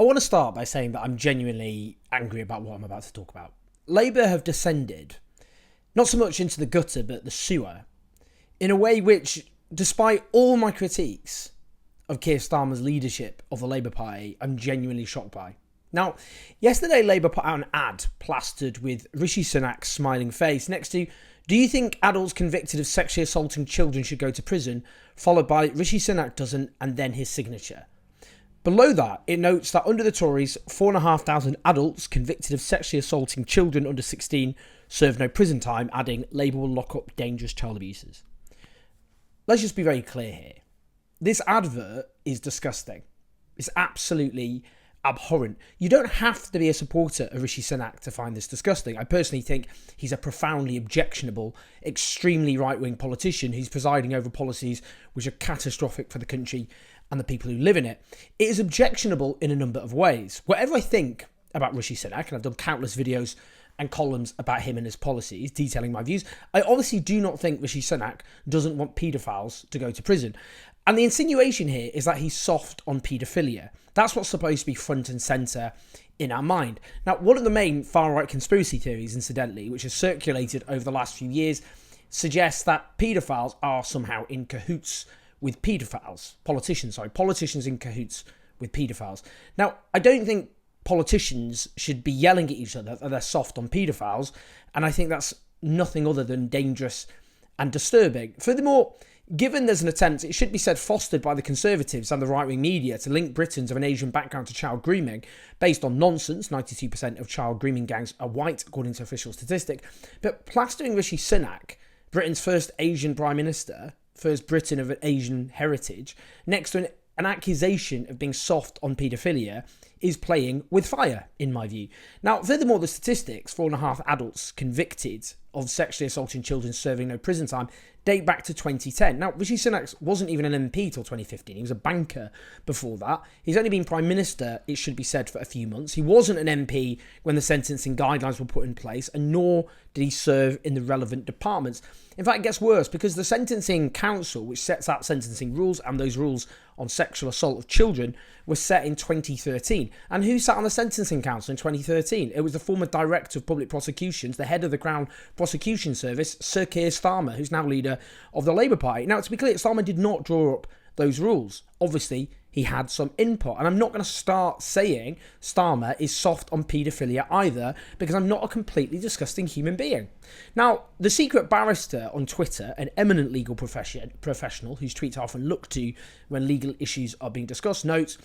want to start by saying that I'm genuinely angry about what I'm about to talk about. Labour have descended, not so much into the gutter, but the sewer, in a way which, despite all my critiques of Keir Starmer's leadership of the Labour Party, I'm genuinely shocked by. Now, yesterday Labour put out an ad plastered with Rishi Sunak's smiling face next to, "Do you think adults convicted of sexually assaulting children should go to prison?" followed by Rishi Sunak doesn't, and then his signature. Below that, it notes that under the Tories, 4,500 adults convicted of sexually assaulting children under 16 serve no prison time, adding Labour will lock up dangerous child abusers. Let's just be very clear here. This advert is disgusting. It's absolutely abhorrent. You don't have to be a supporter of Rishi Sunak to find this disgusting. I personally think he's a profoundly objectionable, extremely right-wing politician who's presiding over policies which are catastrophic for the country and the people who live in it. It is objectionable in a number of ways. Whatever I think about Rishi Sunak, and I've done countless videos and columns about him and his policies detailing my views, I obviously do not think Rishi Sunak doesn't want paedophiles to go to prison. And the insinuation here is that he's soft on paedophilia. That's what's supposed to be front and centre in our mind. Now, one of the main far-right conspiracy theories, incidentally, which has circulated over the last few years, suggests that paedophiles are somehow in cahoots with paedophiles. Politicians in cahoots with paedophiles. Now, I don't think politicians should be yelling at each other that they're soft on paedophiles, and I think that's nothing other than dangerous and disturbing. Furthermore, given there's an attempt, it should be said, fostered by the Conservatives and the right-wing media to link Britons of an Asian background to child grooming, based on nonsense. 92% of child grooming gangs are white, according to official statistic. But plastering Rishi Sunak, Britain's first Asian Prime Minister, first Briton of an Asian heritage, next to an accusation of being soft on paedophilia, is playing with fire, in my view. Now, furthermore, the statistics, 4.5 adults convicted of sexually assaulting children serving no prison time, date back to 2010. Now, Rishi Sunak wasn't even an MP till 2015. He was a banker before that. He's only been Prime Minister, it should be said, for a few months. He wasn't an MP when the sentencing guidelines were put in place, and nor did he serve in the relevant departments. In fact, it gets worse, because the Sentencing Council, which sets out sentencing rules, and those rules on sexual assault of children, was set in 2013. And who sat on the Sentencing Council in 2013? It was the former Director of Public Prosecutions, the head of the Crown Prosecution Service, Sir Keir Starmer, who's now leader of the Labour Party. Now, to be clear, Starmer did not draw up those rules. Obviously, he had some input. And I'm not going to start saying Starmer is soft on paedophilia either, because I'm not a completely disgusting human being. Now, the secret barrister on Twitter, an eminent legal professional whose tweets are often looked to when legal issues are being discussed, notes,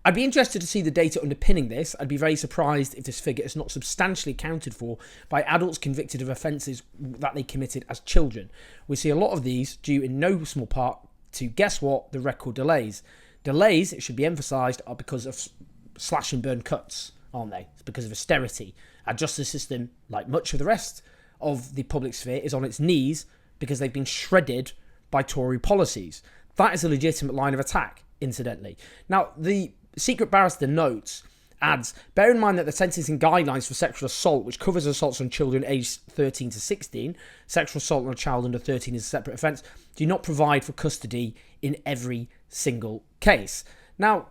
"I'd be interested to see the data underpinning this. I'd be very surprised if this figure is not substantially accounted for by adults convicted of offences that they committed as children. We see a lot of these due in no small part to, guess what, the record delays. Delays, it should be emphasised, are because of slash and burn cuts, aren't they? It's because of austerity. Our justice system, like much of the rest of the public sphere, is on its knees because they've been shredded by Tory policies." That is a legitimate line of attack, incidentally. Now, the secret barrister notes, adds, "Bear in mind that the sentencing guidelines for sexual assault, which covers assaults on children aged 13 to 16, sexual assault on a child under 13 is a separate offence, do not provide for custody in every single case." Now,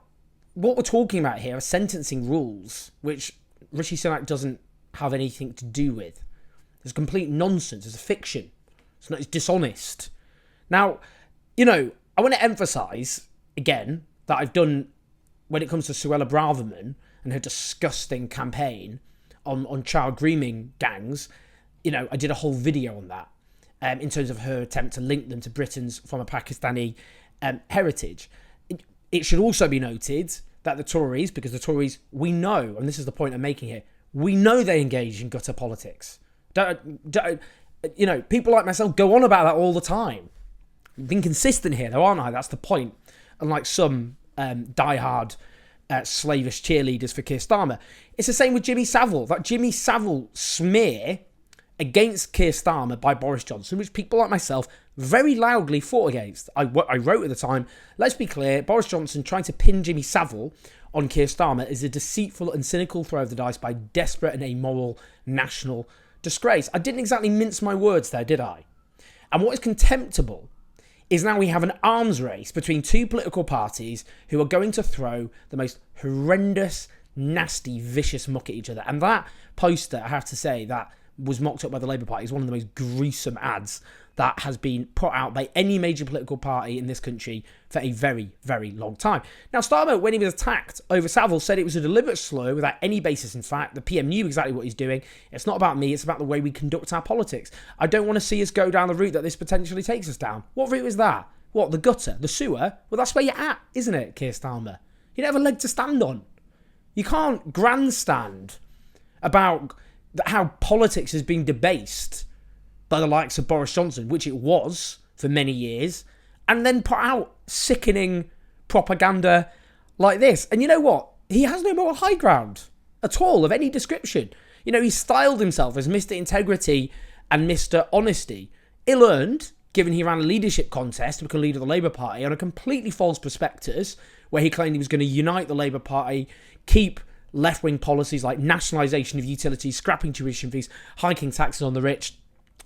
what we're talking about here are sentencing rules, which Rishi Sunak doesn't have anything to do with. It's complete nonsense. It's a fiction. It's dishonest. Now, I want to emphasise, again, that I've done, when it comes to Suella Braverman and her disgusting campaign on child grooming gangs, I did a whole video on that in terms of her attempt to link them to Britain's former Pakistani heritage. It should also be noted that the Tories, because the Tories, we know, and this is the point I'm making here, we know they engage in gutter politics. People like myself go on about that all the time. I've been consistent here, though, aren't I? That's the point. Unlike some diehard slavish cheerleaders for Keir Starmer. It's the same with Jimmy Savile. That Jimmy Savile smear against Keir Starmer by Boris Johnson, which people like myself very loudly fought against. I wrote at the time, let's be clear, Boris Johnson trying to pin Jimmy Savile on Keir Starmer is a deceitful and cynical throw of the dice by desperate and amoral national disgrace. I didn't exactly mince my words there, did I? And what is contemptible is now we have an arms race between two political parties who are going to throw the most horrendous, nasty, vicious muck at each other. And that poster, I have to say, that was mocked up by the Labour Party is one of the most gruesome ads that has been put out by any major political party in this country for a very, very long time. Now, Starmer, when he was attacked over Savile, said it was a deliberate slur without any basis in fact. The PM knew exactly what he's doing. It's not about me, it's about the way we conduct our politics. I don't want to see us go down the route that this potentially takes us down. What route is that? What, the gutter? The sewer? Well, that's where you're at, isn't it, Keir Starmer? You don't have a leg to stand on. You can't grandstand about how politics has been debased by the likes of Boris Johnson, which it was for many years, and then put out sickening propaganda like this. And you know what? He has no moral high ground at all of any description. You know, he styled himself as Mr. Integrity and Mr. Honesty. Ill-earned, given he ran a leadership contest to become leader of the Labour Party on a completely false prospectus, where he claimed he was going to unite the Labour Party, keep left-wing policies like nationalisation of utilities, scrapping tuition fees, hiking taxes on the rich,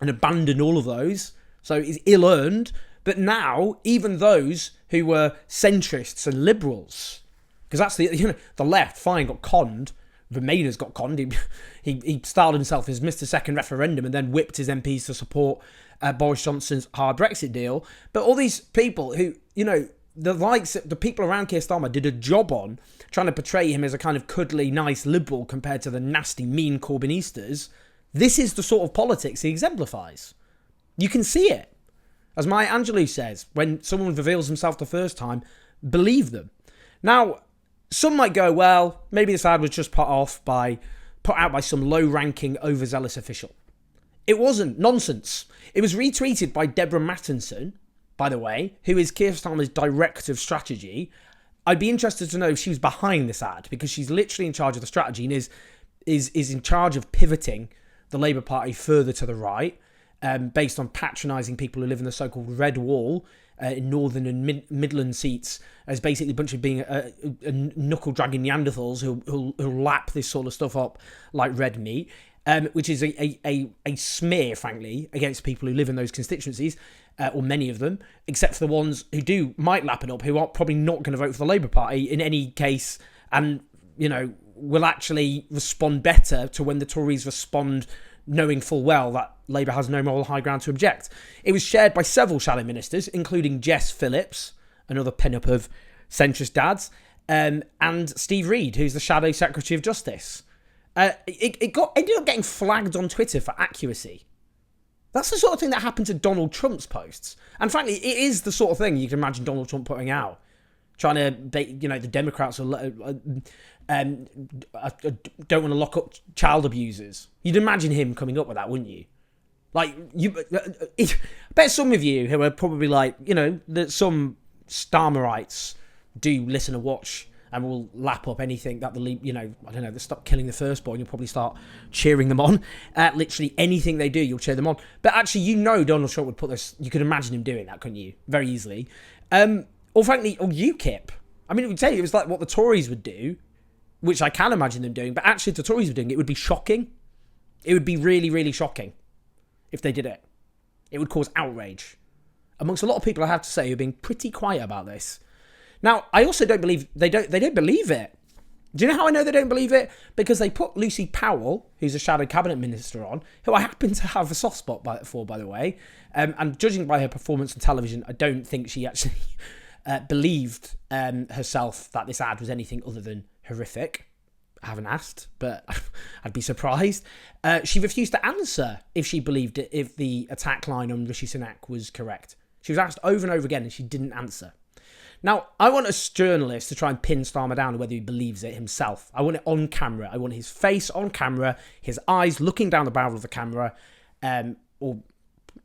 and abandon all of those. So it's ill-earned. But now, even those who were centrists and liberals, because that's the left, fine, got conned. Remainers got conned. He styled himself as Mr. Second Referendum and then whipped his MPs to support Boris Johnson's hard Brexit deal. But all these people who, the people around Keir Starmer did a job on trying to portray him as a kind of cuddly, nice liberal compared to the nasty, mean Corbynistas. This is the sort of politics he exemplifies. You can see it. As Maya Angelou says, when someone reveals himself the first time, believe them. Now, some might go, well, maybe this ad was just put out by some low-ranking, overzealous official. It wasn't. Nonsense. It was retweeted by Deborah Mattinson, by the way, who is Keir Starmer's director of strategy. I'd be interested to know if she was behind this ad, because she's literally in charge of the strategy and is in charge of pivoting the Labour Party further to the right, based on patronising people who live in the so-called Red Wall in Northern and Midland seats as basically a bunch of being a knuckle-dragging Neanderthals who'll lap this sort of stuff up like red meat, which is a smear, frankly, against people who live in those constituencies, or many of them, except for the ones who might lap it up, who are probably not going to vote for the Labour Party in any case, and, will actually respond better to when the Tories respond, knowing full well that Labour has no moral high ground to object. It was shared by several shadow ministers, including Jess Phillips, another pin-up of centrist dads, and Steve Reid, who's the Shadow Secretary of Justice. It ended up getting flagged on Twitter for accuracy. That's the sort of thing that happened to Donald Trump's posts. And frankly, it is the sort of thing you can imagine Donald Trump putting out. Trying to, the Democrats don't want to lock up child abusers. You'd imagine him coming up with that, wouldn't you? I bet some of you who are probably that some Starmerites do listen and watch and will lap up anything that they stop killing the firstborn. You'll probably start cheering them on. Literally anything they do, you'll cheer them on. But actually, Donald Trump would put this. You could imagine him doing that, couldn't you? Very easily. Or frankly, or UKIP. I mean, it would tell you it was like what the Tories would do, which I can imagine them doing, but actually if the Tories were doing it would be shocking. It would be really, really shocking if they did it. It would cause outrage amongst a lot of people, I have to say, who are being pretty quiet about this. Now, I also don't believe they don't believe it. Do you know how I know they don't believe it? Because they put Lucy Powell, who's a shadow cabinet minister, on, who I happen to have a soft spot for, by the way. And judging by her performance on television, I don't think she actually believed herself that this ad was anything other than horrific. I haven't asked, but I'd be surprised. She refused to answer if she believed it, if the attack line on Rishi Sunak was correct. She was asked over and over again and she didn't answer. Now, I want a journalist to try and pin Starmer down on whether he believes it himself. I want it on camera. I want his face on camera, his eyes looking down the barrel of the camera, or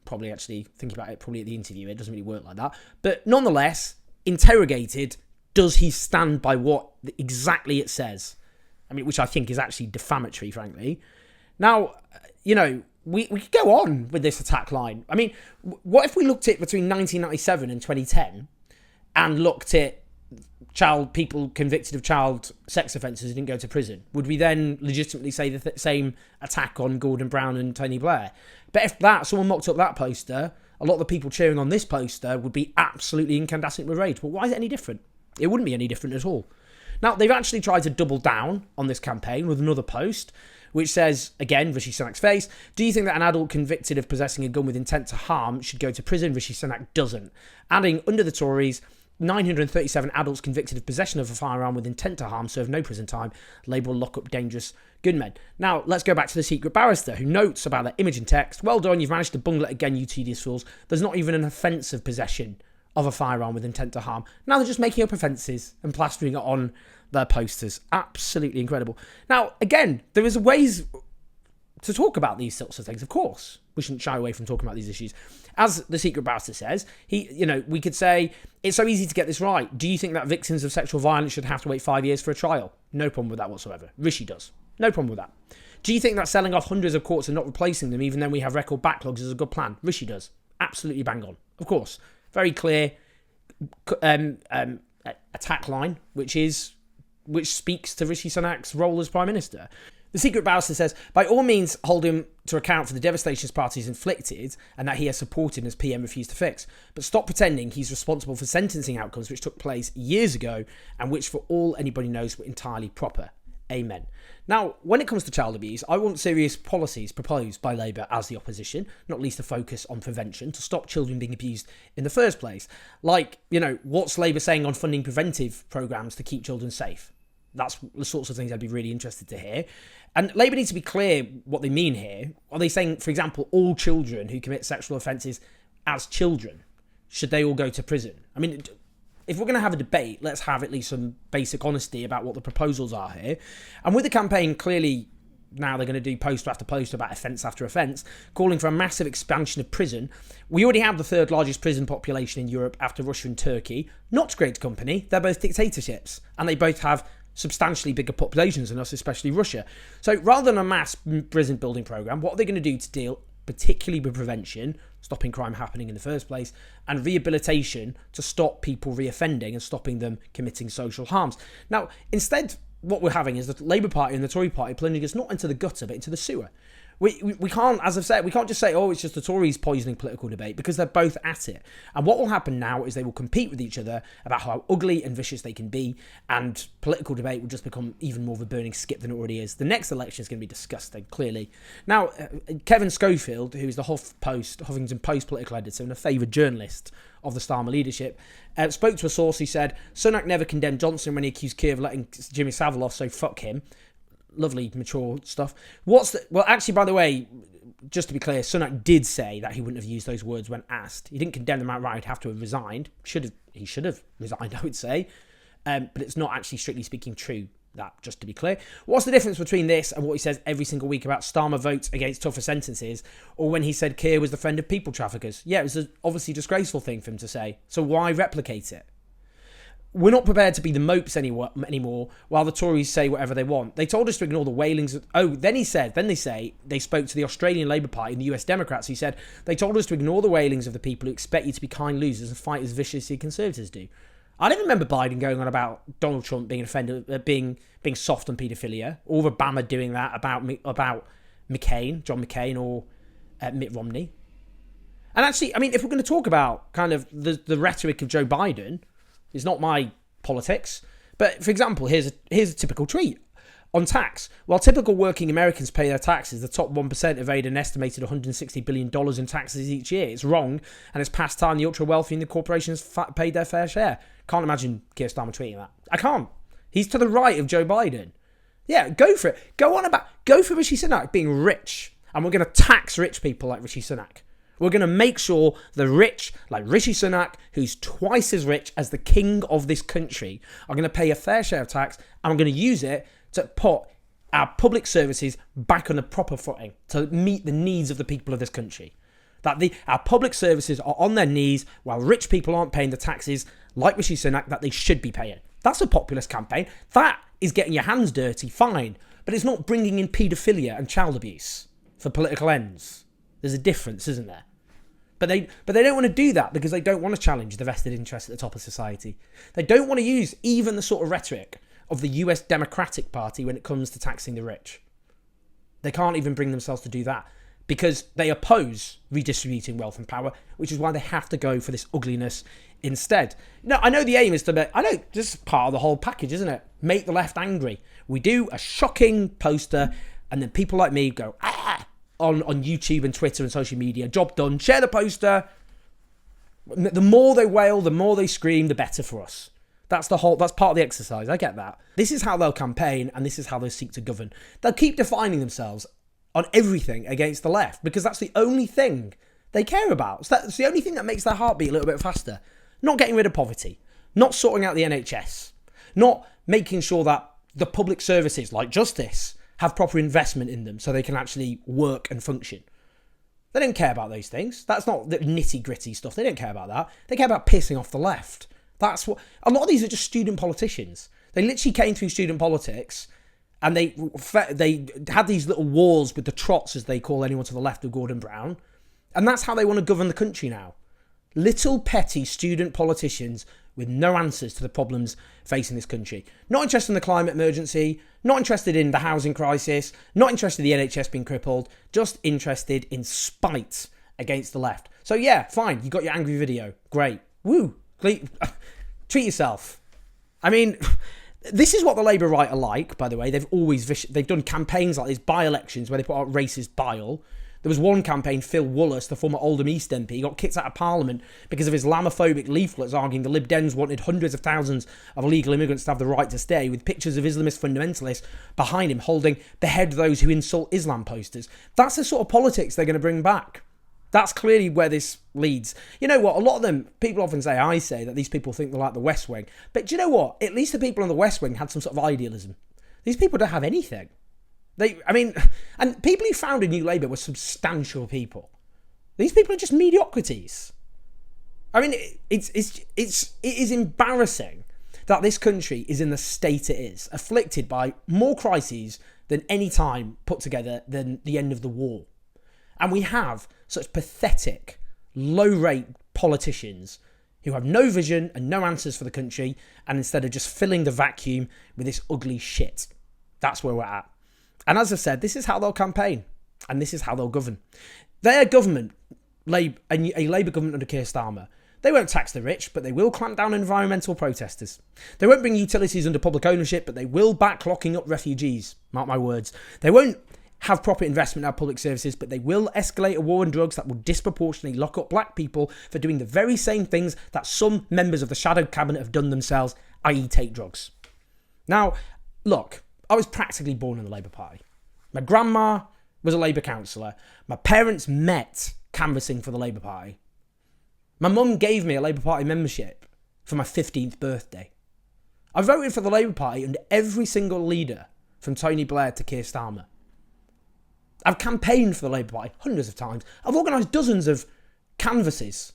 probably actually thinking about it probably at the interview. It doesn't really work like that. But nonetheless, interrogated, does he stand by what exactly it says? I mean, which I think is actually defamatory, frankly. Now, we could go on with this attack line. I mean, what if we looked at between 1997 and 2010 and looked at people convicted of child sex offences who didn't go to prison? Would we then legitimately say the same attack on Gordon Brown and Tony Blair? But if someone mocked up that poster, a lot of the people cheering on this poster would be absolutely incandescent with rage. But why is it any different? It wouldn't be any different at all. Now, they've actually tried to double down on this campaign with another post, which says, again, Rishi Sunak's face, do you think that an adult convicted of possessing a gun with intent to harm should go to prison? Rishi Sunak doesn't. Adding, under the Tories, 937 adults convicted of possession of a firearm with intent to harm serve no prison time. Labour will lock up dangerous gunmen. Now, let's go back to the secret barrister who notes about that image and text. Well done, you've managed to bungle it again, you tedious fools. There's not even an offence of possession of a firearm with intent to harm. Now they're just making up offences and plastering it on their posters. Absolutely incredible. Now, again, there is ways to talk about these sorts of things, of course. We shouldn't shy away from talking about these issues. As the secret barrister says, we could say, it's so easy to get this right. Do you think that victims of sexual violence should have to wait 5 years for a trial? No problem with that whatsoever. Rishi does. No problem with that. Do you think that selling off hundreds of courts and not replacing them, even though we have record backlogs, is a good plan? Rishi does. Absolutely bang on. Of course. Very clear attack line, which speaks to Rishi Sunak's role as Prime Minister. The secret barrister says, by all means, hold him to account for the devastation his party has inflicted and that he has supported and as PM refused to fix. But stop pretending he's responsible for sentencing outcomes which took place years ago and which, for all anybody knows, were entirely proper. Amen. Now, when it comes to child abuse, I want serious policies proposed by Labour as the opposition, not least a focus on prevention to stop children being abused in the first place. Like, what's Labour saying on funding preventive programmes to keep children safe? That's the sorts of things I'd be really interested to hear. And Labour needs to be clear what they mean here. Are they saying, for example, all children who commit sexual offences as children, should they all go to prison? I mean, if we're going to have a debate, let's have at least some basic honesty about what the proposals are here. And with the campaign, clearly, now they're going to do post after post about offence after offence, calling for a massive expansion of prison. We already have the third largest prison population in Europe after Russia and Turkey. Not great company. They're both dictatorships. And they both have substantially bigger populations than us, especially Russia. So rather than a mass prison building programme, what are they going to do to deal particularly with prevention, stopping crime happening in the first place, and rehabilitation to stop people reoffending and stopping them committing social harms? Now, instead, what we're having is the Labour Party and the Tory Party plunging us not into the gutter, but into the sewer. We can't, as I've said, we can't just say, oh, it's just the Tories poisoning political debate, because they're both at it. And what will happen now is they will compete with each other about how ugly and vicious they can be, and political debate will just become even more of a burning skip than it already is. The next election is going to be disgusting, clearly. Now, Kevin Schofield, who is the Huffington Post political editor and a favoured journalist of the Starmer leadership, spoke to a source who said, Sunak never condemned Johnson when he accused Keir of letting Jimmy Savile off, so fuck him. Lovely, mature stuff. Well, actually, by the way, just to be clear, Sunak did say that he wouldn't have used those words when asked. He didn't condemn them outright. He'd have to have resigned. He should have resigned, I would say. But it's not actually strictly speaking true, that, just to be clear. What's the difference between this and what he says every single week about Starmer votes against tougher sentences, or when he said Keir was the friend of people traffickers? Yeah, it was an obviously disgraceful thing for him to say. So why replicate it? We're not prepared to be the mopes anymore while the Tories say whatever they want. They told us to ignore the wailings. Then they say they spoke to the Australian Labour Party and the US Democrats who said they told us to ignore the wailings of the people who expect you to be kind losers and fight as viciously as Conservatives do. I don't remember Biden going on about Donald Trump being offended, being soft on paedophilia, or Obama doing that about McCain, John McCain, or Mitt Romney. And actually, I mean, if we're going to talk about kind of the rhetoric of Joe Biden, it's not my politics. But, for example, here's a typical tweet on tax. While typical working Americans pay their taxes, the top 1% evade an estimated $160 billion in taxes each year. It's wrong, and it's past time the ultra-wealthy and the corporations paid their fair share. Can't imagine Keir Starmer tweeting that. I can't. He's to the right of Joe Biden. Yeah, go for it. Go for Rishi Sunak being rich. And we're going to tax rich people like Rishi Sunak. We're going to make sure the rich, like Rishi Sunak, who's twice as rich as the king of this country, are going to pay a fair share of tax, and we're going to use it to put our public services back on a proper footing to meet the needs of the people of this country. That our public services are on their knees while rich people aren't paying the taxes like Rishi Sunak that they should be paying. That's a populist campaign. That is getting your hands dirty, fine. But it's not bringing in paedophilia and child abuse for political ends. There's a difference, isn't there? But they don't want to do that because they don't want to challenge the vested interests at the top of society. They don't want to use even the sort of rhetoric of the US Democratic Party when it comes to taxing the rich. They can't even bring themselves to do that because they oppose redistributing wealth and power, which is why they have to go for this ugliness instead. No, I know the aim is to make, I know this is part of the whole package, isn't it? Make the left angry. We do a shocking poster, and then people like me go, on YouTube and Twitter and social media. Job done. Share the poster. The more they wail, the more they scream, the better for us. That's part of the exercise. I get that. This is how they'll campaign, and this is how they'll seek to govern. They'll keep defining themselves on everything against the left, because that's the only thing they care about. So that's the only thing that makes their heart beat a little bit faster. Not getting rid of poverty, not sorting out the NHS, not making sure that the public services like justice have proper investment in them so they can actually work and function. They don't care about those things. That's not the nitty gritty stuff. They don't care about that. They care about pissing off the left. That's what a lot of these are, just student politicians. They literally came through student politics, and they had these little wars with the trots, as they call anyone to the left of Gordon Brown, and that's how they want to govern the country now. Little petty student politicians with no answers to the problems facing this country. Not interested in the climate emergency, not interested in the housing crisis, not interested in the NHS being crippled, just interested in spite against the left. So yeah, fine, you got your angry video. Great. Woo. Treat yourself. I mean, this is what the Labour right are like, by the way. They've done campaigns like this, by-elections, where they put out racist bile. There was one campaign, Phil Wallace, the former Oldham East MP, got kicked out of Parliament because of Islamophobic leaflets arguing the Lib Dems wanted hundreds of thousands of illegal immigrants to have the right to stay, with pictures of Islamist fundamentalists behind him holding "behead those who insult Islam" posters. That's the sort of politics they're going to bring back. That's clearly where this leads. You know what? A lot of them, people often say, I say, that these people think they're like the West Wing. But do you know what? At least the people on the West Wing had some sort of idealism. These people don't have anything. And people who founded New Labour were substantial people. These people are just mediocrities. I mean, it is embarrassing that this country is in the state it is, afflicted by more crises than any time put together than the end of the war. And we have such pathetic, low-rate politicians who have no vision and no answers for the country, and instead of just filling the vacuum with this ugly shit. That's where we're at. And as I said, this is how they'll campaign, and this is how they'll govern. Their government, a Labour government under Keir Starmer, they won't tax the rich, but they will clamp down on environmental protesters. They won't bring utilities under public ownership, but they will back locking up refugees. Mark my words. They won't have proper investment in our public services, but they will escalate a war on drugs that will disproportionately lock up black people for doing the very same things that some members of the shadow cabinet have done themselves, i.e. take drugs. Now, look, I was practically born in the Labour Party. My grandma was a Labour councillor. My parents met canvassing for the Labour Party. My mum gave me a Labour Party membership for my 15th birthday. I voted for the Labour Party under every single leader, from Tony Blair to Keir Starmer. I've campaigned for the Labour Party hundreds of times. I've organised dozens of canvasses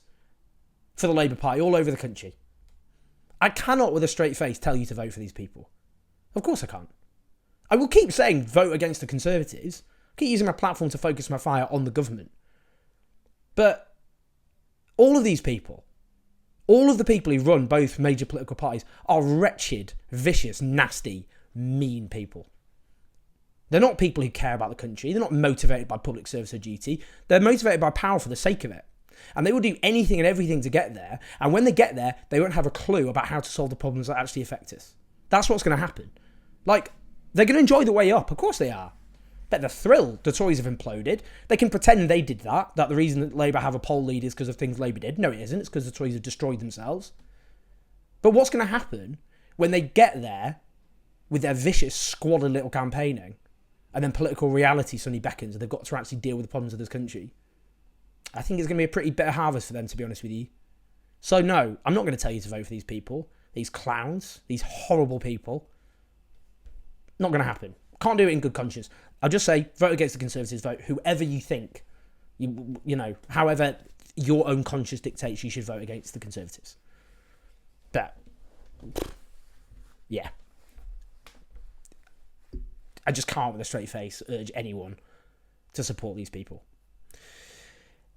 for the Labour Party all over the country. I cannot, with a straight face, tell you to vote for these people. Of course I can't. I will keep saying vote against the Conservatives. Keep using my platform to focus my fire on the government. But all of these people, all of the people who run both major political parties, are wretched, vicious, nasty, mean people. They're not people who care about the country. They're not motivated by public service or duty. They're motivated by power for the sake of it. And they will do anything and everything to get there. And when they get there, they won't have a clue about how to solve the problems that actually affect us. That's what's going to happen. Like, they're going to enjoy the way up. Of course they are. But they're thrilled. The Tories have imploded. They can pretend they did that the reason that Labour have a poll lead is because of things Labour did. No, it isn't. It's because the Tories have destroyed themselves. But what's going to happen when they get there with their vicious, squalid little campaigning, and then political reality suddenly beckons and they've got to actually deal with the problems of this country? I think it's going to be a pretty bitter harvest for them, to be honest with you. So no, I'm not going to tell you to vote for these people, these clowns, these horrible people. Not going to happen. Can't do it in good conscience. I'll just say, vote against the Conservatives, vote whoever you think, you know, however your own conscience dictates you should vote against the Conservatives. But, yeah. I just can't, with a straight face, urge anyone to support these people.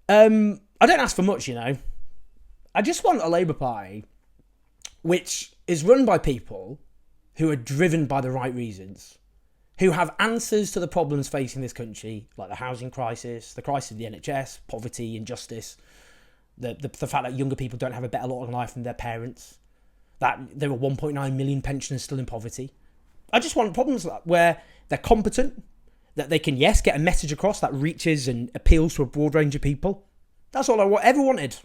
I don't ask for much, you know. I just want a Labour Party which is run by people who are driven by the right reasons, who have answers to the problems facing this country, like the housing crisis, the crisis of the NHS, poverty, injustice, The fact that younger people don't have a better lot of life than their parents. That there are 1.9 million pensioners still in poverty. I just want problems where they're competent, that they can, yes, get a message across that reaches and appeals to a broad range of people. That's all I ever wanted.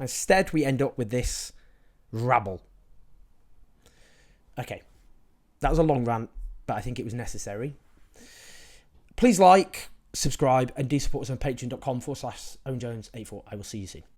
Instead, we end up with this rabble. Okay, that was a long rant, but I think it was necessary. Please like, subscribe, and do support us on patreon.com/OwenJones84. I will see you soon.